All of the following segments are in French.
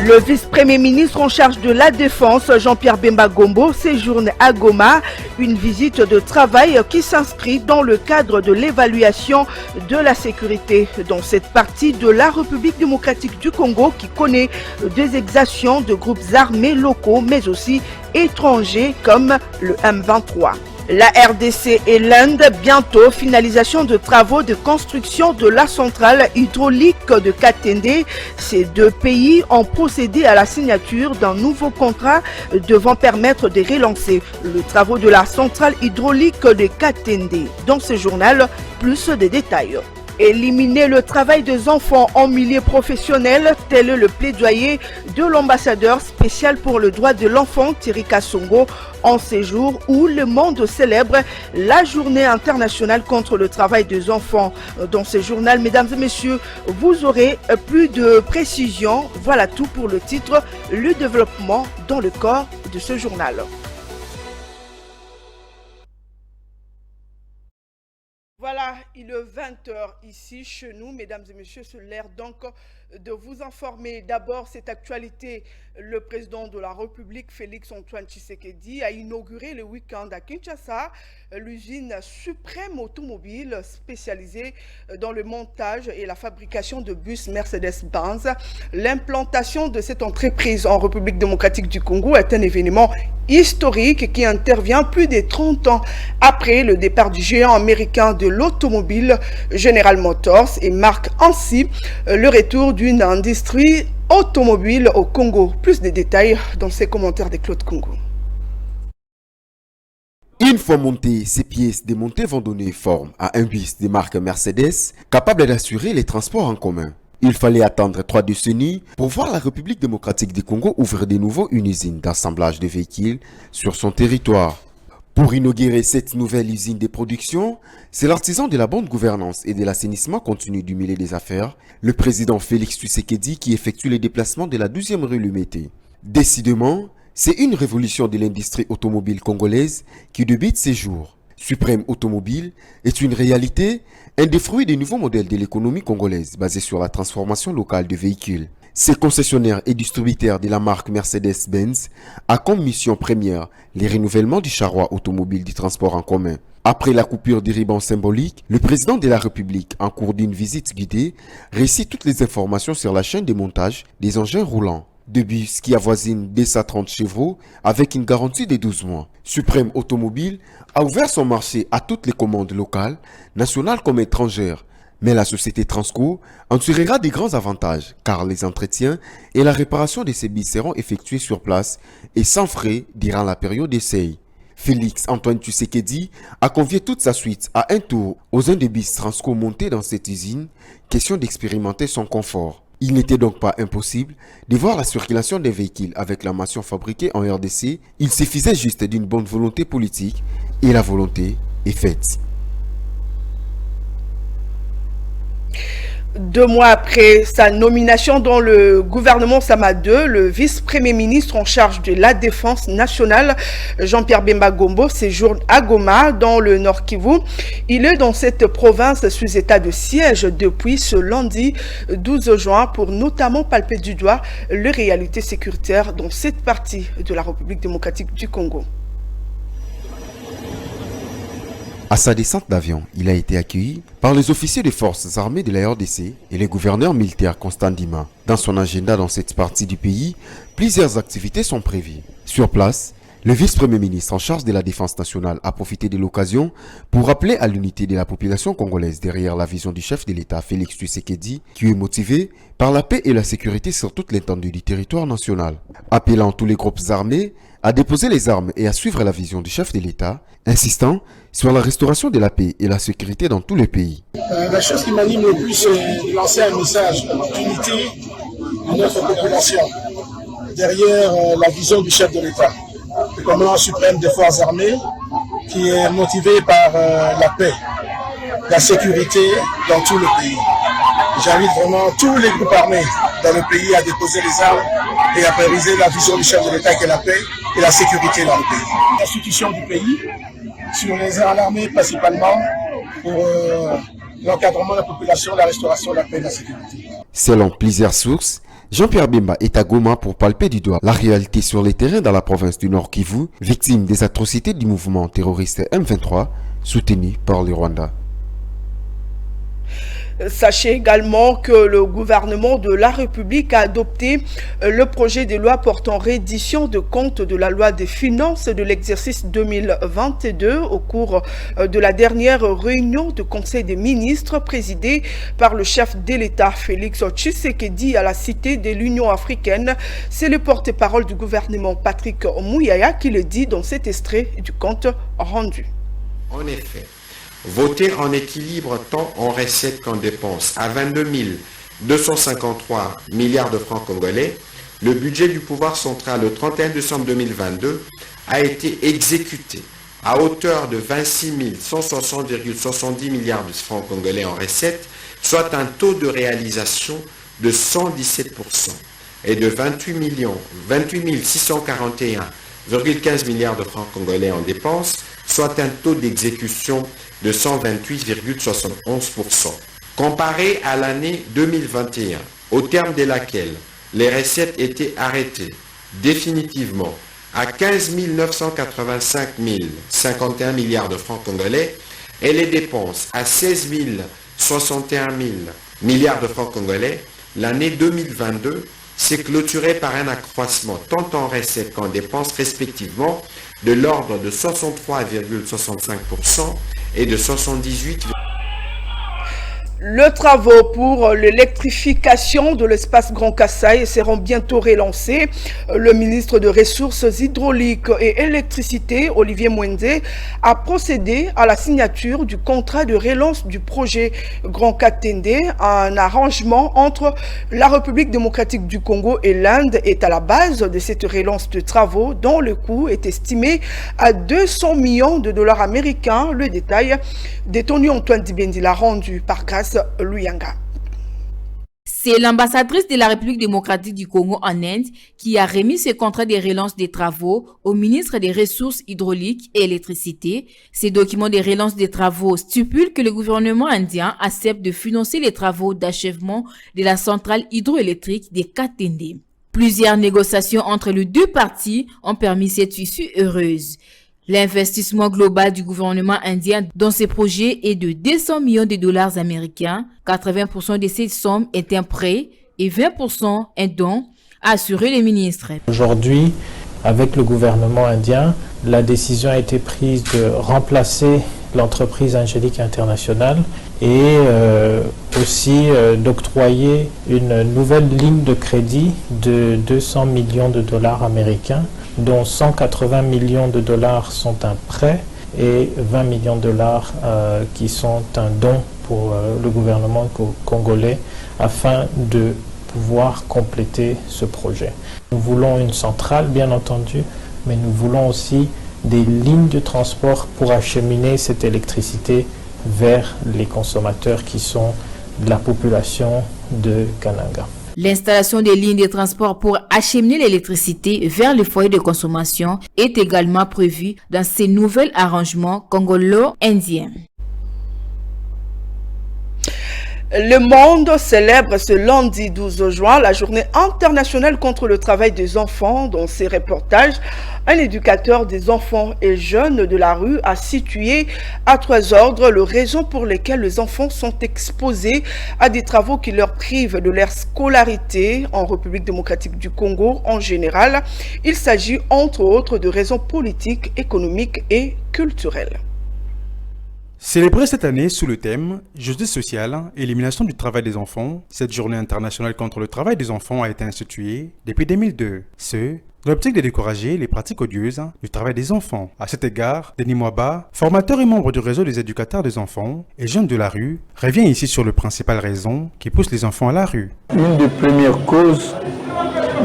Le vice-premier ministre en charge de la Défense, Jean-Pierre Bemba Gombo, séjourne à Goma, une visite de travail qui s'inscrit dans le cadre de l'évaluation de la sécurité dans cette partie de la République démocratique du Congo qui connaît des exactions de groupes armés locaux mais aussi étrangers comme le M23. La RDC et l'Inde, bientôt finalisation de travaux de construction de la centrale hydraulique de Katende. Ces deux pays ont procédé à la signature d'un nouveau contrat devant permettre de relancer les travaux de la centrale hydraulique de Katende. Dans ce journal, plus de détails. Éliminer le travail des enfants en milieu professionnel, tel est le plaidoyer de l'ambassadeur spécial pour le droit de l'enfant Thierry Kassongo en ces jours où le monde célèbre la journée internationale contre le travail des enfants. Dans ce journal, mesdames et messieurs, vous aurez plus de précisions. Voilà tout pour le titre, le développement dans le corps de ce journal. Voilà, il est 20h ici chez nous, mesdames et messieurs, c'est l'heure donc de vous informer. D'abord, cette actualité, le président de la République, Félix-Antoine Tshisekedi, a inauguré le week-end à Kinshasa l'usine Suprême Automobile spécialisée dans le montage et la fabrication de bus Mercedes-Benz. L'implantation de cette entreprise en République démocratique du Congo est un événement historique qui intervient plus de 30 ans après le départ du géant américain de l'automobile General Motors et marque ainsi le retour d'une industrie automobile au Congo. Plus de détails dans ces commentaires de Claude Congo. Une fois montées, ces pièces démontées vont donner forme à un bus de marque Mercedes capable d'assurer les transports en commun. Il fallait attendre 3 décennies pour voir la République démocratique du Congo ouvrir de nouveau une usine d'assemblage de véhicules sur son territoire. Pour inaugurer cette nouvelle usine de production, c'est l'artisan de la bonne gouvernance et de l'assainissement continu du milieu des affaires, le président Félix Tshisekedi, qui effectue les déplacements de la 12e rue Lumété. Décidément, c'est une révolution de l'industrie automobile congolaise qui débute ces jours. Suprême Automobile est une réalité, un des fruits des nouveaux modèles de l'économie congolaise basés sur la transformation locale de véhicules. Ces concessionnaires et distributeurs de la marque Mercedes-Benz a comme mission première les renouvellements du charroi automobile du transport en commun. Après la coupure des rubans symboliques, le président de la République, en cours d'une visite guidée, récite toutes les informations sur la chaîne de montage des engins roulants. De bus qui avoisinent 230 chevaux avec une garantie de 12 mois. Suprême Automobile a ouvert son marché à toutes les commandes locales, nationales comme étrangères. Mais la société Transco en tirera des grands avantages car les entretiens et la réparation de ces bus seront effectués sur place et sans frais durant la période d'essai. Félix-Antoine Tshisekedi a convié toute sa suite à un tour aux uns des bus Transco montés dans cette usine, question d'expérimenter son confort. Il n'était donc pas impossible de voir la circulation des véhicules avec la mention fabriquée en RDC. Il suffisait juste d'une bonne volonté politique et la volonté est faite. 2 mois après sa nomination dans le gouvernement Sama II, le vice-premier ministre en charge de la défense nationale, Jean-Pierre Bemba Gombo, séjourne à Goma, dans le Nord Kivu. Il est dans cette province sous état de siège depuis ce lundi 12 juin pour notamment palper du doigt les réalités sécuritaires dans cette partie de la République démocratique du Congo. À sa descente d'avion, il a été accueilli par les officiers des forces armées de la RDC et le gouverneur militaire Constant Ndima. Dans son agenda dans cette partie du pays, plusieurs activités sont prévues. Sur place, le vice-premier ministre en charge de la défense nationale a profité de l'occasion pour rappeler à l'unité de la population congolaise derrière la vision du chef de l'État Félix Tshisekedi qui est motivé par la paix et la sécurité sur toute l'étendue du territoire national. Appelant tous les groupes armés à déposer les armes et à suivre la vision du chef de l'État, insistant sur la restauration de la paix et la sécurité dans tout le pays. La chose qui m'anime le plus, c'est de lancer un message d'unité de notre population derrière la vision du chef de l'État, le commandant suprême des forces armées, qui est motivé par la paix, la sécurité dans tout le pays. J'invite vraiment tous les groupes armés dans le pays à déposer les armes et à prioriser la vision du chef de l'État qui est la paix et la sécurité dans le pays. L'institution du pays, sur les armées principalement, pour l'encadrement de la population, la restauration de la paix et de la sécurité. Selon plusieurs sources, Jean-Pierre Bemba est à Goma pour palper du doigt la réalité sur les terrains dans la province du Nord Kivu, victime des atrocités du mouvement terroriste M23, soutenu par le Rwanda. Sachez également que le gouvernement de la République a adopté le projet de loi portant reddition de comptes de la loi des finances de l'exercice 2022 au cours de la dernière réunion du Conseil des ministres présidée par le chef de l'État Félix Tshisekedi à la Cité de l'Union africaine. C'est le porte-parole du gouvernement Patrick Mouyaya qui le dit dans cet extrait du compte rendu. En effet, voter en équilibre tant en recettes qu'en dépenses à 22 253 milliards de francs congolais, le budget du pouvoir central le 31 décembre 2022 a été exécuté à hauteur de 26 160,70 milliards de francs congolais en recettes, soit un taux de réalisation de 117% et de 28 641,15 milliards de francs congolais en dépenses, soit un taux d'exécution de 128,71%. Comparé à l'année 2021, au terme de laquelle les recettes étaient arrêtées définitivement à 15 985,51 milliards de francs congolais et les dépenses à 16 061 milliards de francs congolais, l'année 2022 s'est clôturée par un accroissement tant en recettes qu'en dépenses respectivement de l'ordre de 63,65% et de 78%. Les travaux pour l'électrification de l'espace Grand Kassai seront bientôt relancés. Le ministre des Ressources hydrauliques et électricité, Olivier Mwende, a procédé à la signature du contrat de relance du projet Grand Katende. Un arrangement entre la République démocratique du Congo et l'Inde est à la base de cette relance de travaux dont le coût est estimé à 200 millions de dollars américains. Le détail détenu Antoine Dibendi l'a rendu par Grâce Luyanga. C'est l'ambassadrice de la République démocratique du Congo en Inde qui a remis ce contrat de relance des travaux au ministre des Ressources hydrauliques et électricité. Ces documents de relance des travaux stipulent que le gouvernement indien accepte de financer les travaux d'achèvement de la centrale hydroélectrique de Katende. Plusieurs négociations entre les deux parties ont permis cette issue heureuse. L'investissement global du gouvernement indien dans ces projets est de 200 millions de dollars américains. 80% de cette somme est un prêt et 20% un don, a assuré le ministre. Aujourd'hui, avec le gouvernement indien, la décision a été prise de remplacer l'entreprise Angélique International et aussi d'octroyer une nouvelle ligne de crédit de 200 millions de dollars américains, dont 180 millions de dollars sont un prêt et 20 millions de dollars qui sont un don pour le gouvernement congolais afin de pouvoir compléter ce projet. Nous voulons une centrale, bien entendu, mais nous voulons aussi des lignes de transport pour acheminer cette électricité vers les consommateurs qui sont la population de Kananga. L'installation des lignes de transport pour acheminer l'électricité vers les foyers de consommation est également prévue dans ces nouveaux arrangements congolo-indiens. Le monde célèbre ce lundi 12 juin la journée internationale contre le travail des enfants. Dans ces reportages, un éducateur des enfants et jeunes de la rue a situé à 3 ordres les raisons pour lesquelles les enfants sont exposés à des travaux qui leur privent de leur scolarité en République démocratique du Congo en général. Il s'agit entre autres de raisons politiques, économiques et culturelles. Célébrée cette année sous le thème « Justice sociale, élimination du travail des enfants », cette journée internationale contre le travail des enfants a été instituée depuis 2002. Dans l'optique de décourager les pratiques odieuses du travail des enfants. À cet égard, Denis Mwaba, formateur et membre du réseau des éducateurs des enfants et jeunes de la rue, revient ici sur les principales raisons qui poussent les enfants à la rue. Une des premières causes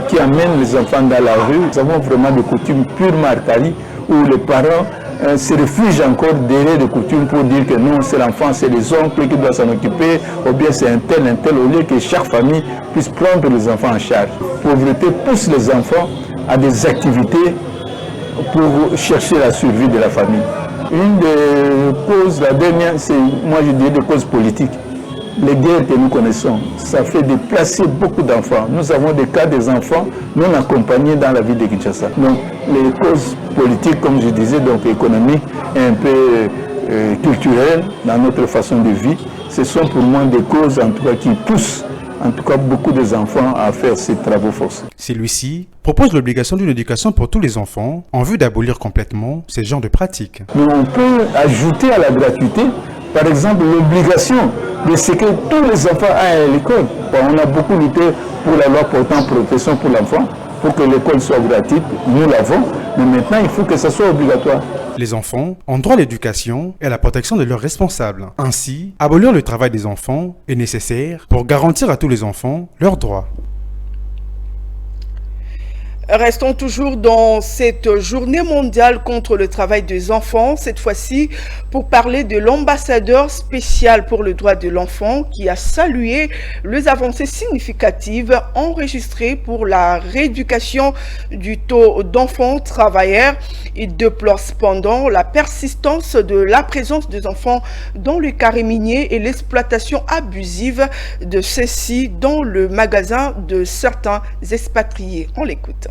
qui amène les enfants dans la rue, nous avons vraiment des coutumes purement archaïques où les parents se réfugient encore derrière des coutumes pour dire que non, c'est l'enfant, c'est les oncles qui doivent s'en occuper, ou bien c'est un tel, au lieu que chaque famille puisse prendre les enfants en charge. La pauvreté pousse les enfants à des activités pour chercher la survie de la famille. Une des causes, la dernière, c'est, moi je dirais, des causes politiques. les guerres que nous connaissons, ça fait déplacer beaucoup d'enfants. Nous avons des cas des enfants non accompagnés dans la ville de Kinshasa. Donc les causes politiques, comme je disais, donc économiques et un peu culturelles dans notre façon de vivre, ce sont pour moi des causes en tout cas qui poussent en tout cas beaucoup des enfants à faire ces travaux forcés. Celui-ci propose l'obligation d'une éducation pour tous les enfants en vue d'abolir complètement ces genres de pratiques. Mais on peut ajouter à la gratuité, par exemple, l'obligation de ce que tous les enfants aillent à l'école. On a beaucoup lutté pour la loi portant protection pour l'enfant, pour que l'école soit gratuite, nous l'avons, mais maintenant il faut que ça soit obligatoire. Les enfants ont droit à l'éducation et à la protection de leurs responsables. Ainsi, abolir le travail des enfants est nécessaire pour garantir à tous les enfants leurs droits. Restons toujours dans cette journée mondiale contre le travail des enfants, cette fois-ci pour parler de l'ambassadeur spécial pour le droit de l'enfant qui a salué les avancées significatives enregistrées pour la rééducation du taux d'enfants travailleurs. Il déplore cependant la persistance de la présence des enfants dans le carré minier et l'exploitation abusive de ceux-ci dans le magasin de certains expatriés. On l'écoute.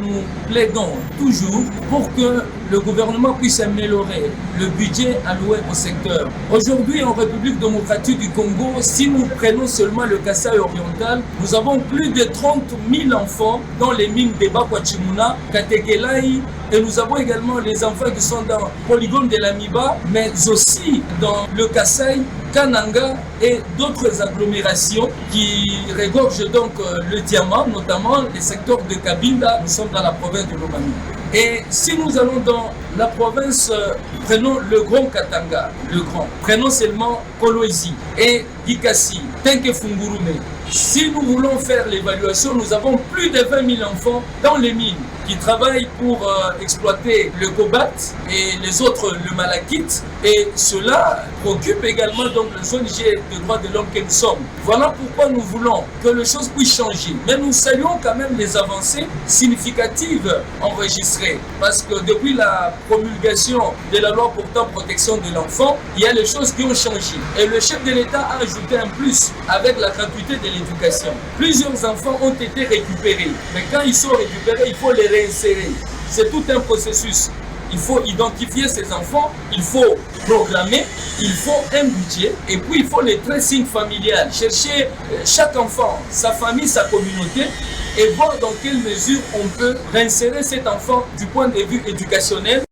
Nous plaidons toujours pour que le gouvernement puisse améliorer le budget alloué au secteur. Aujourd'hui, en République démocratique du Congo, si nous prenons seulement le Kasaï oriental, nous avons plus de 30 000 enfants dans les mines de Bakwachimuna, Katekelai, et nous avons également les enfants qui sont dans le polygone de l'Amiba, mais aussi dans le Kasaï, Kananga et d'autres agglomérations qui regorgent donc le diamant, notamment les secteurs de Kabinda. Nous sommes dans la province de Lomami. Et si nous allons dans la province, prenons le Grand Katanga, prenons seulement Kolwezi et Gikasi, Tenke Fungurume. Si nous voulons faire l'évaluation, nous avons plus de 20 000 enfants dans les mines qui travaillent pour exploiter le cobalt et les autres le malachite, et cela préoccupe également donc les ONG de droits de l'homme que nous sommes. Voilà pourquoi nous voulons que les choses puissent changer. Mais nous saluons quand même les avancées significatives enregistrées, parce que depuis la promulgation de la loi portant protection de l'enfant, il y a les choses qui ont changé. Et le chef de l'État a ajouté un plus avec la gratuité de l'éducation. Plusieurs enfants ont été récupérés, mais quand ils sont récupérés, il faut les réinsérer. C'est tout un processus. Il faut identifier ces enfants, il faut programmer, il faut un budget, et puis il faut les tracing familial. Chercher chaque enfant, sa famille, sa communauté, et voir dans quelle mesure on peut réinsérer cet enfant du point de vue éducationnel.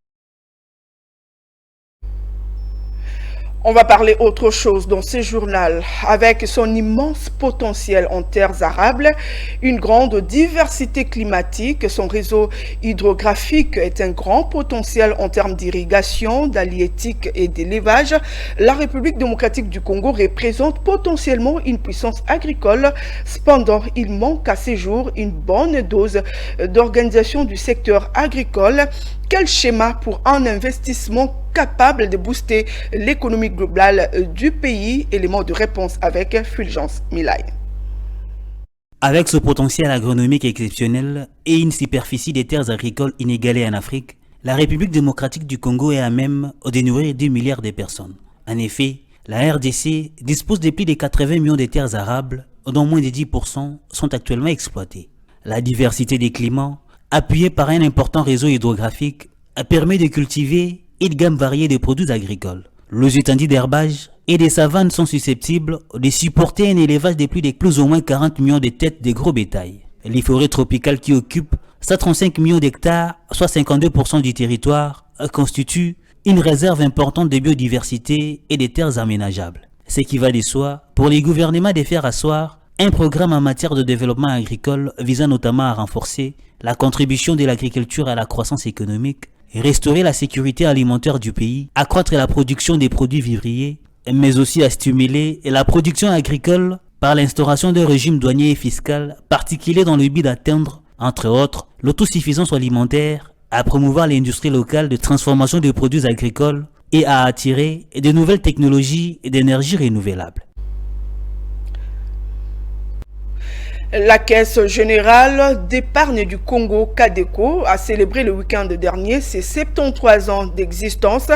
On va parler autre chose dans ce journal. Avec son immense potentiel en terres arables, une grande diversité climatique, son réseau hydrographique est un grand potentiel en termes d'irrigation, d'halieutique et d'élevage. La République démocratique du Congo représente potentiellement une puissance agricole. Cependant, il manque à ce jour une bonne dose d'organisation du secteur agricole. Quel schéma pour un investissement capable de booster l'économie globale du pays? Élément de réponse avec Fulgence Milay. Avec ce potentiel agronomique exceptionnel et une superficie des terres agricoles inégalée en Afrique, la République démocratique du Congo est à même de nourrir 2 milliards de personnes. En effet, la RDC dispose de plus de 80 millions de terres arables, dont moins de 10% sont actuellement exploitées. La diversité des climats, appuyée par un important réseau hydrographique, permet de cultiver une gamme variée de produits agricoles. Les étendues d'herbage et des savanes sont susceptibles de supporter un élevage de plus ou moins 40 millions de têtes de gros bétail. Les forêts tropicales qui occupent 135 millions d'hectares, soit 52% du territoire, constituent une réserve importante de biodiversité et de terres aménageables. Ce qui va de soi pour les gouvernements de faire asseoir un programme en matière de développement agricole visant notamment à renforcer la contribution de l'agriculture à la croissance économique, restaurer la sécurité alimentaire du pays, accroître la production des produits vivriers, mais aussi à stimuler la production agricole par l'instauration d'un régime douanier et fiscal particulier dans le but d'atteindre, entre autres, l'autosuffisance alimentaire, à promouvoir l'industrie locale de transformation des produits agricoles et à attirer de nouvelles technologies d'énergie renouvelable. La Caisse générale d'épargne du Congo, CADECO, a célébré le week-end dernier ses 73 ans d'existence.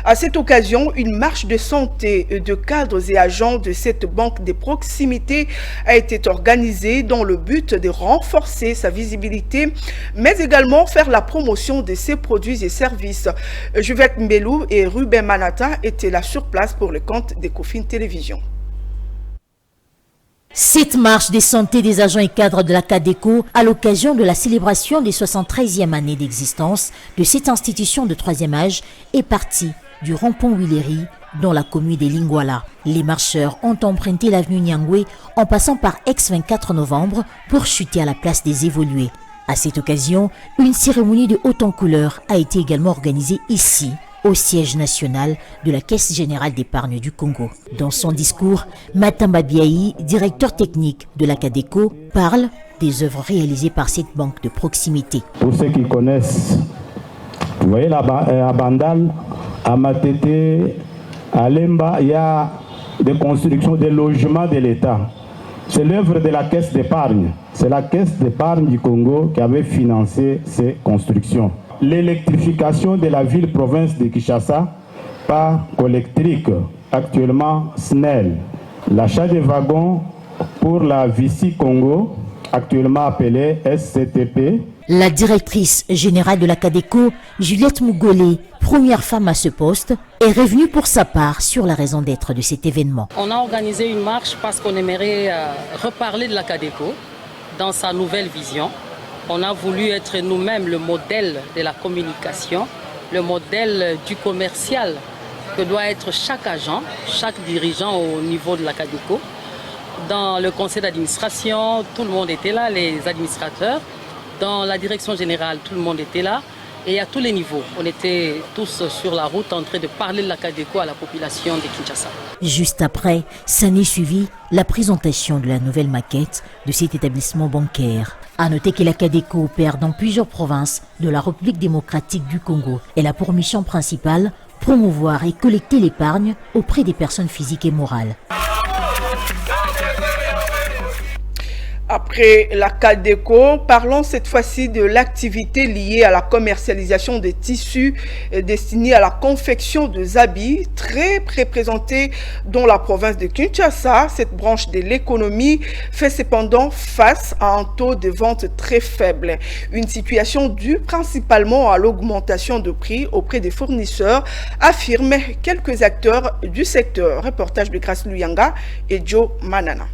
À cette occasion, une marche de santé de cadres et agents de cette banque de proximité a été organisée dans le but de renforcer sa visibilité, mais également faire la promotion de ses produits et services. Juvette Mbelou et Ruben Manata étaient là sur place pour le compte d'Ecofin Télévision. Cette marche des santé des agents et cadres de la CADECO à l'occasion de la célébration des 73e année d'existence de cette institution de troisième âge est partie du rond-point Willery dans la commune des Lingwala. Les marcheurs ont emprunté l'avenue Nyangwe en passant par ex-24 novembre pour chuter à la place des évolués. À cette occasion, une cérémonie de haute en couleur a été également organisée ici, au siège national de la Caisse générale d'épargne du Congo. Dans son discours, Matamba Biaï, directeur technique de la CADECO, parle des œuvres réalisées par cette banque de proximité. Pour ceux qui connaissent, vous voyez à Bandal, à Matete, à Lemba, il y a des constructions de logements de l'État. C'est l'œuvre de la Caisse d'épargne. C'est la Caisse d'épargne du Congo qui avait financé ces constructions. L'électrification de la ville-province de Kinshasa par Collectric, actuellement SNEL. L'achat de wagons pour la Vici Congo, actuellement appelée SCTP. La directrice générale de la CADECO, Juliette Mougolé, première femme à ce poste, est revenue pour sa part sur la raison d'être de cet événement. On a organisé une marche parce qu'on aimerait reparler de la CADECO dans sa nouvelle vision. On a voulu être nous-mêmes le modèle de la communication, le modèle du commercial que doit être chaque agent, chaque dirigeant au niveau de la CADECO. Dans le conseil d'administration, tout le monde était là, les administrateurs. Dans la direction générale, tout le monde était là. Et à tous les niveaux, on était tous sur la route en train de parler de la CADECO à la population de Kinshasa. Juste après, s'en est suivi la présentation de la nouvelle maquette de cet établissement bancaire. À noter que la CADECO opère dans plusieurs provinces de la République démocratique du Congo. Elle a pour mission principale promouvoir et collecter l'épargne auprès des personnes physiques et morales. Après la CADECO, parlons cette fois-ci de l'activité liée à la commercialisation des tissus destinés à la confection de habits, très représentée dans la province de Kinshasa. Cette branche de l'économie fait cependant face à un taux de vente très faible. Une situation due principalement à l'augmentation de prix auprès des fournisseurs, affirment quelques acteurs du secteur. Reportage de Grace Luyanga et Joe Manana.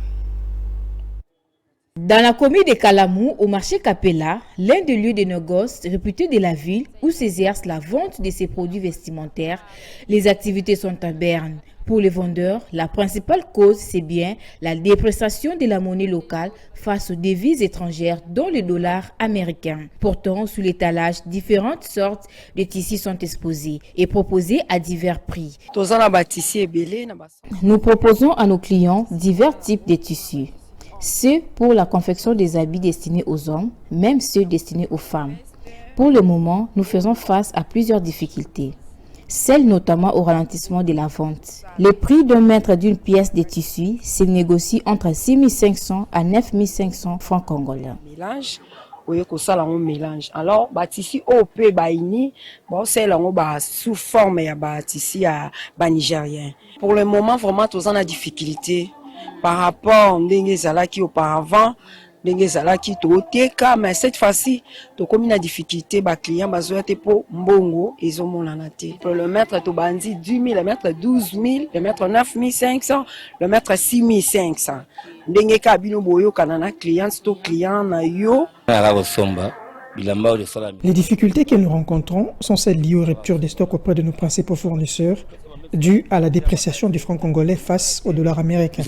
Dans la commune de Kalamou, au marché Capella, l'un des lieux de négoce réputés de la ville où s'exerce la vente de ces produits vestimentaires, les activités sont en berne. Pour les vendeurs, la principale cause, c'est bien la dépréciation de la monnaie locale face aux devises étrangères, dont le dollar américain. Pourtant, sous l'étalage, différentes sortes de tissus sont exposés et proposés à divers prix. Nous proposons à nos clients divers types de tissus. Ceux pour la confection des habits destinés aux hommes, même ceux destinés aux femmes. Pour le moment, nous faisons face à plusieurs difficultés, celles notamment au ralentissement de la vente. Le prix d'un mètre d'une pièce de tissu se négocie entre 6 500 à 9 500 francs congolais. Mélange. Alors, tissu OP baini, c'est sous forme ya tissu nigérien. Pour le moment, vraiment, tous en a difficulté. Par rapport à ce auparavant, mais cette fois-ci, tu as une difficulté, les clients pour mbongo, ils ont mon anaté. Pour le mètre, tu as 10 000, le mètre 12 000, le mètre 9 500, le mètre 6 500. Les difficultés que nous rencontrons sont celles liées aux ruptures des stocks auprès de nos principaux fournisseurs, dues à la dépréciation du franc congolais face au dollar américain.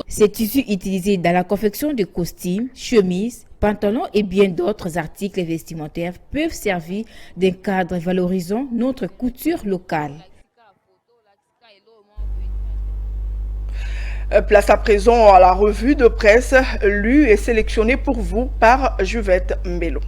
Ces tissus utilisés dans la confection de costumes, chemises, pantalons et bien d'autres articles vestimentaires peuvent servir d'un cadre valorisant notre couture locale. Place à présent à la revue de presse lue et sélectionnée pour vous par Juvette Mbelo.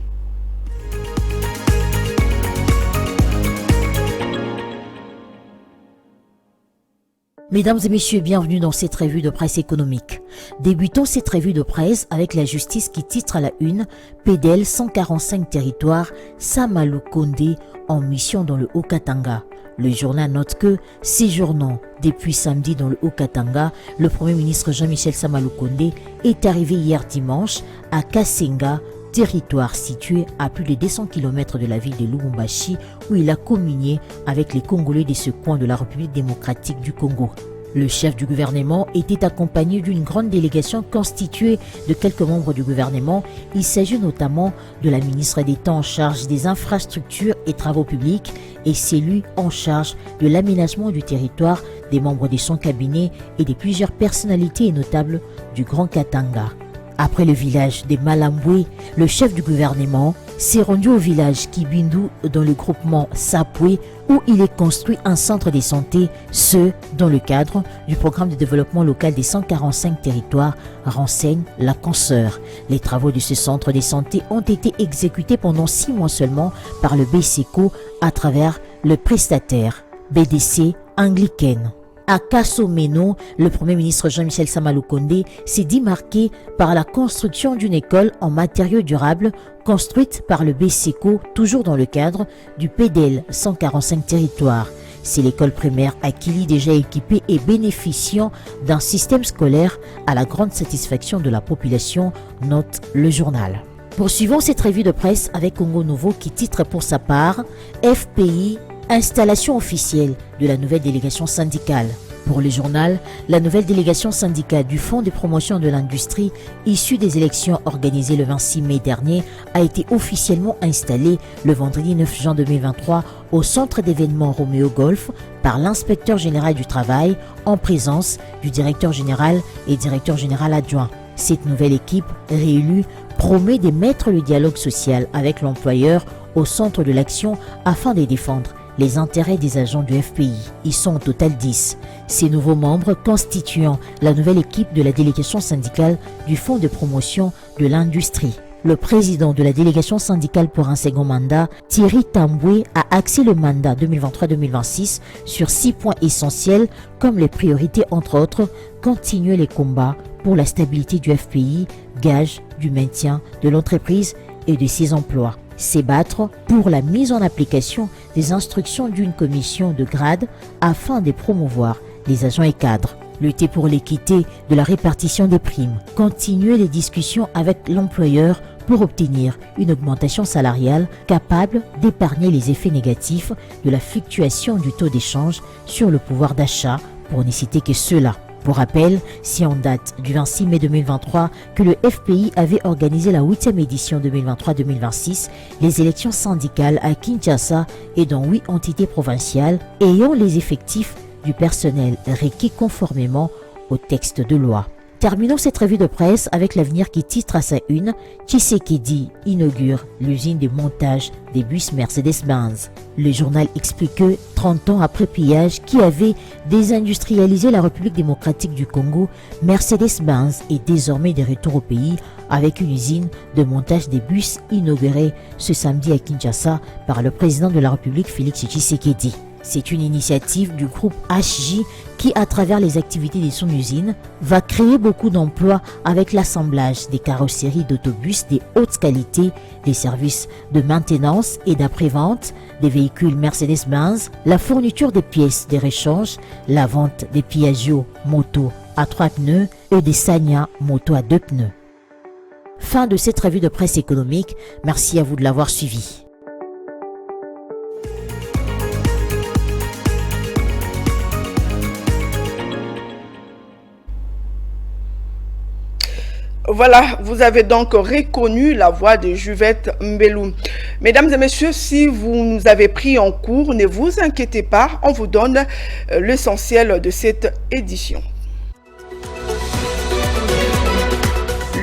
Mesdames et messieurs, bienvenue dans cette revue de presse économique. Débutons cette revue de presse avec la justice qui titre à la une « PDL 145 territoires, Samalou Kondé en mission dans le Haut-Katanga ». Le journal note que, séjournant depuis samedi dans le Haut-Katanga, le Premier ministre Jean-Michel Samalou Kondé est arrivé hier dimanche à Kasenga, territoire situé à plus de 200 km de la ville de Lubumbashi, où il a communié avec les Congolais de ce coin de la République démocratique du Congo. Le chef du gouvernement était accompagné d'une grande délégation constituée de quelques membres du gouvernement. Il s'agit notamment de la ministre d'État en charge des infrastructures et travaux publics et celui en charge de l'aménagement du territoire, des membres de son cabinet et de plusieurs personnalités notables du Grand Katanga. Après le village de Malambwe, le chef du gouvernement s'est rendu au village Kibindu dans le groupement Sapwe où il est construit un centre de santé, ce dans le cadre du programme de développement local des 145 territoires, renseigne la consoeur. Les travaux de ce centre de santé ont été exécutés pendant 6 mois seulement par le BCECO à travers le prestataire BDC Anglican. À Kasomeno, le Premier ministre Jean-Michel Samalou Kondé s'est démarqué par la construction d'une école en matériaux durables construite par le BCECO, toujours dans le cadre du PDL 145 territoires. C'est l'école primaire Akili déjà équipée et bénéficiant d'un système scolaire à la grande satisfaction de la population, note le journal. Poursuivons cette revue de presse avec Congo Nouveau qui titre pour sa part FPI. Installation officielle de la nouvelle délégation syndicale. Pour le journal, la nouvelle délégation syndicale du Fonds de promotion de l'industrie, issue des élections organisées le 26 mai dernier, a été officiellement installée le vendredi 9 juin 2023 au centre d'événements Roméo Golf par l'inspecteur général du travail en présence du directeur général et directeur général adjoint. Cette nouvelle équipe, réélue, promet de mettre le dialogue social avec l'employeur au centre de l'action afin de défendre les intérêts des agents du FPI. Ils sont au total 10. Ces nouveaux membres constituant la nouvelle équipe de la délégation syndicale du Fonds de promotion de l'industrie. Le président de la délégation syndicale pour un second mandat, Thierry Tamboué, a axé le mandat 2023-2026 sur 6 points essentiels comme les priorités entre autres, continuer les combats pour la stabilité du FPI, gage du maintien de l'entreprise et de ses emplois. S'ébattre pour la mise en application des instructions d'une commission de grade afin de promouvoir les agents et cadres. Lutter pour l'équité de la répartition des primes. Continuer les discussions avec l'employeur pour obtenir une augmentation salariale capable d'épargner les effets négatifs de la fluctuation du taux d'échange sur le pouvoir d'achat, pour ne citer que ceux-là. Pour rappel, si on date du 26 mai 2023 que le FPI avait organisé la 8e édition 2023-2026, les élections syndicales à Kinshasa et dans 8 entités provinciales ayant les effectifs du personnel requis conformément au texte de loi. Terminons cette revue de presse avec l'avenir qui titre à sa une « Tshisekedi inaugure l'usine de montage des bus Mercedes-Benz ». Le journal explique que 30 ans après pillage qui avait désindustrialisé la République démocratique du Congo, Mercedes-Benz est désormais de retour au pays avec une usine de montage des bus inaugurée ce samedi à Kinshasa par le président de la République Félix Tshisekedi. C'est une initiative du groupe HJ qui, à travers les activités de son usine, va créer beaucoup d'emplois avec l'assemblage des carrosseries d'autobus de haute qualité, des services de maintenance et d'après-vente, des véhicules Mercedes-Benz, la fourniture des pièces de rechange, la vente des Piaggio moto à 3 pneus et des Scania moto à 2 pneus. Fin de cette revue de presse économique. Merci à vous de l'avoir suivi. Voilà, vous avez donc reconnu la voix de Juvette Mbelou. Mesdames et messieurs, si vous nous avez pris en cours, ne vous inquiétez pas, on vous donne l'essentiel de cette édition.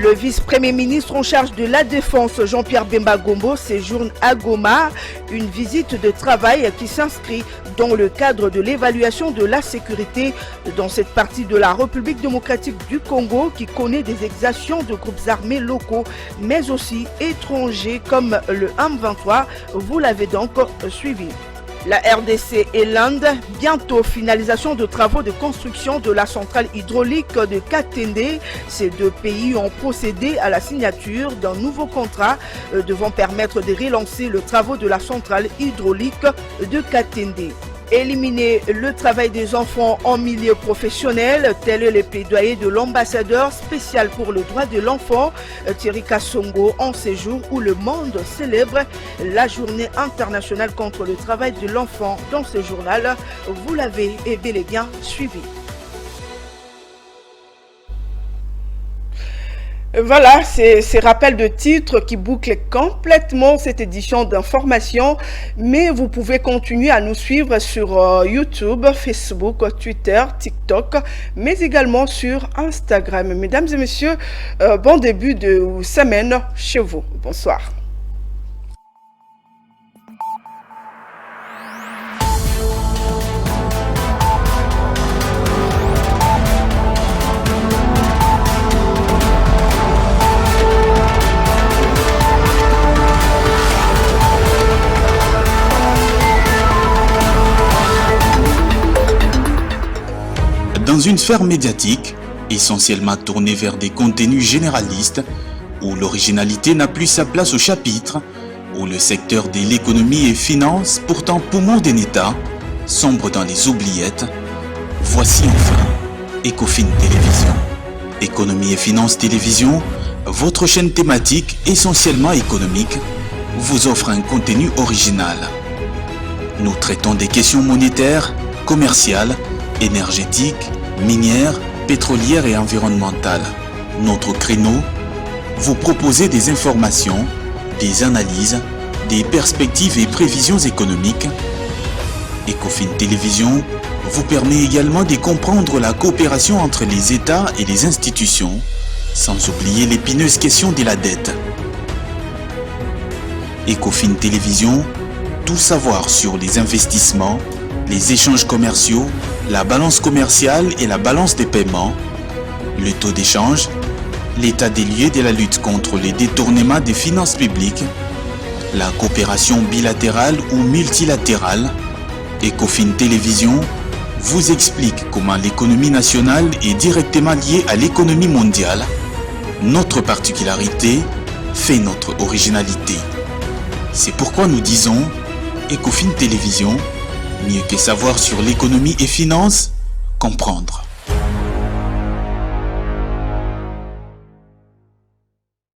Le vice-premier ministre en charge de la Défense, Jean-Pierre Bemba Gombo, séjourne à Goma, une visite de travail qui s'inscrit dans le cadre de l'évaluation de la sécurité dans cette partie de la République démocratique du Congo qui connaît des exactions de groupes armés locaux, mais aussi étrangers comme le M23. Vous l'avez donc suivi. La RDC et l'Inde, bientôt finalisation de travaux de construction de la centrale hydraulique de Katende. Ces deux pays ont procédé à la signature d'un nouveau contrat devant permettre de relancer le travaux de la centrale hydraulique de Katende. Éliminer le travail des enfants en milieu professionnel, tel est le plaidoyer de l'ambassadeur spécial pour le droit de l'enfant, Thierry Kassongo, en séjour où le monde célèbre la journée internationale contre le travail de l'enfant. Dans ce journal, vous l'avez bel et bien suivi. Voilà, c'est ces rappels de titres qui bouclent complètement cette édition d'information, mais vous pouvez continuer à nous suivre sur YouTube, Facebook, Twitter, TikTok, mais également sur Instagram. Mesdames et messieurs, bon début de semaine chez vous. Bonsoir. Dans une sphère médiatique, essentiellement tournée vers des contenus généralistes, où l'originalité n'a plus sa place au chapitre, où le secteur de l'économie et finance, pourtant poumon d'un État, sombre dans les oubliettes, voici enfin Ecofin Télévision. Économie et finance télévision, votre chaîne thématique essentiellement économique, vous offre un contenu original. Nous traitons des questions monétaires, commerciales, énergétiques, minières, pétrolières et environnementales. Notre créneau, vous proposer des informations, des analyses, des perspectives et prévisions économiques. Ecofin Télévision vous permet également de comprendre la coopération entre les États et les institutions, sans oublier l'épineuse question de la dette. Ecofin Télévision, tout savoir sur les investissements, les échanges commerciaux, la balance commerciale et la balance des paiements, le taux d'échange, l'état des lieux de la lutte contre les détournements des finances publiques, la coopération bilatérale ou multilatérale. Ecofin Télévision vous explique comment l'économie nationale est directement liée à l'économie mondiale. Notre particularité fait notre originalité. C'est pourquoi nous disons Ecofin Télévision, mieux que savoir sur l'économie et finances, comprendre.